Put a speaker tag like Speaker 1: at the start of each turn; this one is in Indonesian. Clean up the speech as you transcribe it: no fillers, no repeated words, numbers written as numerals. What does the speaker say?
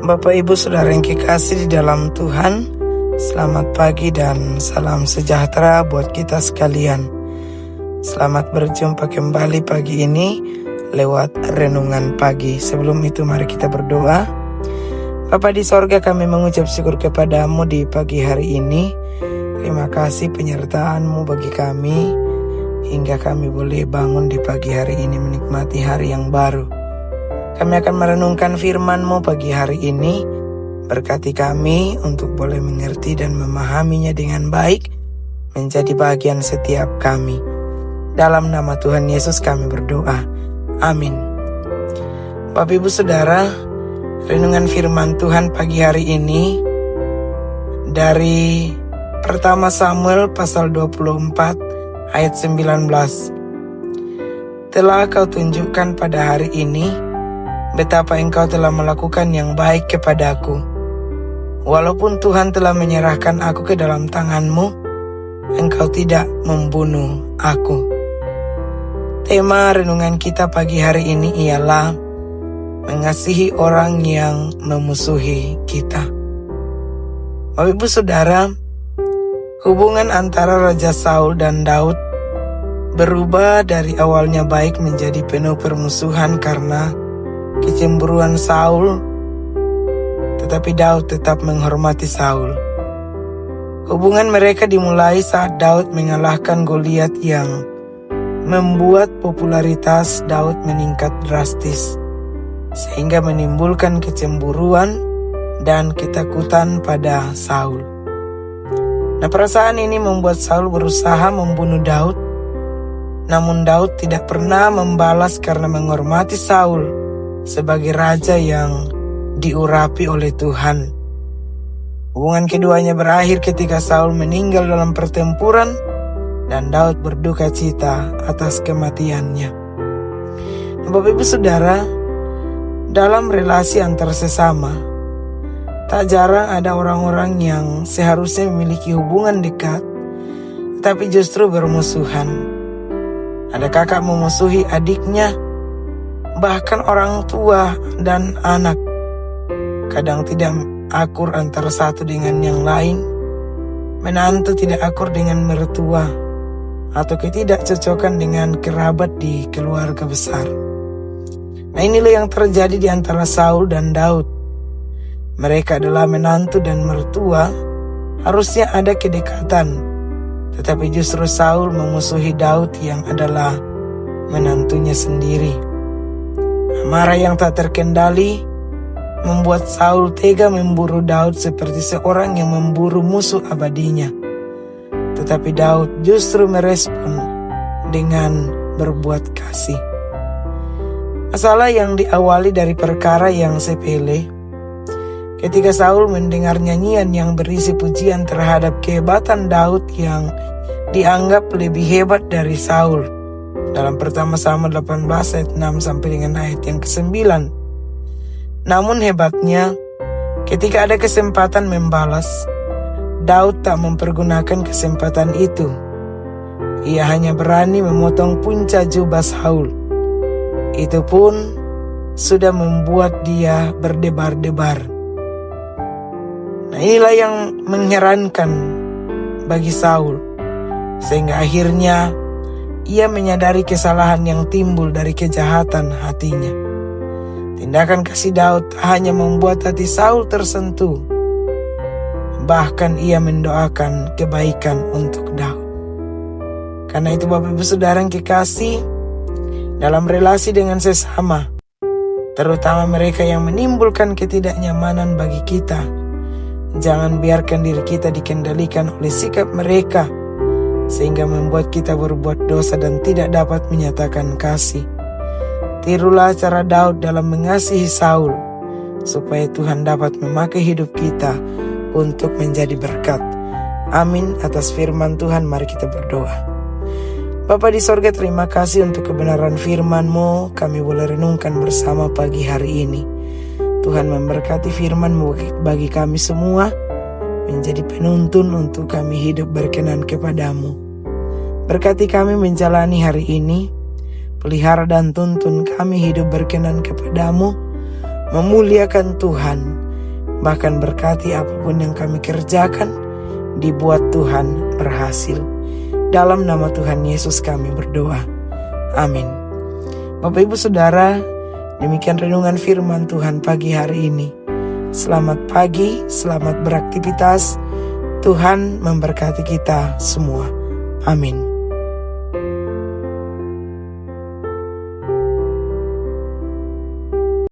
Speaker 1: Bapak Ibu Saudara yang kekasih di dalam Tuhan, selamat pagi dan salam sejahtera buat kita sekalian. Selamat berjumpa kembali pagi ini lewat renungan pagi. Sebelum itu mari kita berdoa. Bapa di sorga, kami mengucap syukur kepadamu di pagi hari ini. Terima kasih penyertaan-Mu bagi kami, hingga kami boleh bangun di pagi hari ini menikmati hari yang baru. Kami akan merenungkan firman-Mu pagi hari ini. Berkati kami untuk boleh mengerti dan memahaminya dengan baik, menjadi bagian setiap kami. Dalam nama Tuhan Yesus kami berdoa. Amin. Bapak Ibu Saudara, renungan firman Tuhan pagi hari ini dari pertama Samuel pasal 24 ayat 19. Telah Kau tunjukkan pada hari ini betapa Engkau telah melakukan yang baik kepadaku. Walaupun Tuhan telah menyerahkan aku ke dalam tangan-Mu, Engkau tidak membunuh aku. Tema renungan kita pagi hari ini ialah mengasihi orang yang memusuhi kita. Bapak Ibu Saudara, hubungan antara Raja Saul dan Daud berubah dari awalnya baik menjadi penuh permusuhan karena kecemburuan Saul, tetapi Daud tetap menghormati Saul. Hubungan mereka dimulai saat Daud mengalahkan Goliat yang membuat popularitas Daud meningkat drastis, sehingga menimbulkan kecemburuan dan ketakutan pada Saul. Nah, perasaan ini membuat Saul berusaha membunuh Daud, namun Daud tidak pernah membalas karena menghormati Saul sebagai raja yang diurapi oleh Tuhan. Hubungan keduanya berakhir ketika Saul meninggal dalam pertempuran dan Daud berduka cita atas kematiannya. Bapak Ibu Saudara, dalam relasi antar sesama, tak jarang ada orang-orang yang seharusnya memiliki hubungan dekat, tapi justru bermusuhan. Ada kakak memusuhi adiknya, bahkan orang tua dan anak. Kadang tidak akur antara satu dengan yang lain. Menantu tidak akur dengan mertua, atau ketidakcocokan dengan kerabat di keluarga besar. Nah, inilah yang terjadi di antara Saul dan Daud. Mereka adalah menantu dan mertua, harusnya ada kedekatan. Tetapi justru Saul memusuhi Daud yang adalah menantunya sendiri. Amarah yang tak terkendali membuat Saul tega memburu Daud seperti seorang yang memburu musuh abadinya. Tetapi Daud justru merespon dengan berbuat kasih. Masalah yang diawali dari perkara yang sepele. Ketika Saul mendengar nyanyian yang berisi pujian terhadap kehebatan Daud yang dianggap lebih hebat dari Saul. Dalam pertama Samuel 18 ayat 6 sampai dengan ayat yang ke-9. Namun hebatnya, ketika ada kesempatan membalas, Daud tak mempergunakan kesempatan itu. Ia hanya berani memotong punca jubah Saul. Itu pun sudah membuat dia berdebar-debar. Nah, inilah yang mengherankan bagi Saul, sehingga akhirnya ia menyadari kesalahan yang timbul dari kejahatan hatinya. Tindakan kasih Daud tak hanya membuat hati Saul tersentuh, bahkan ia mendoakan kebaikan untuk Daud. Karena itu Bapak Ibu Saudara yang kekasih, dalam relasi dengan sesama, terutama mereka yang menimbulkan ketidaknyamanan bagi kita, jangan biarkan diri kita dikendalikan oleh sikap mereka, sehingga membuat kita berbuat dosa dan tidak dapat menyatakan kasih. Tirulah cara Daud dalam mengasihi Saul, supaya Tuhan dapat memakai hidup kita untuk menjadi berkat. Amin. Atas firman Tuhan mari kita berdoa. Bapa di sorga, terima kasih untuk kebenaran firman-Mu. Kami boleh renungkan bersama pagi hari ini. Tuhan memberkati firman-Mu bagi kami semua, menjadi penuntun untuk kami hidup berkenan kepadamu. Berkati kami menjalani hari ini, pelihara dan tuntun kami hidup berkenan kepadamu, memuliakan Tuhan, Bahkan berkati apapun yang kami kerjakan, dibuat Tuhan berhasil. Dalam nama Tuhan Yesus kami berdoa. Amin. Bapak Ibu Saudara, demikian renungan firman Tuhan pagi hari ini. Selamat pagi, selamat beraktivitas. Tuhan memberkati kita semua. Amin.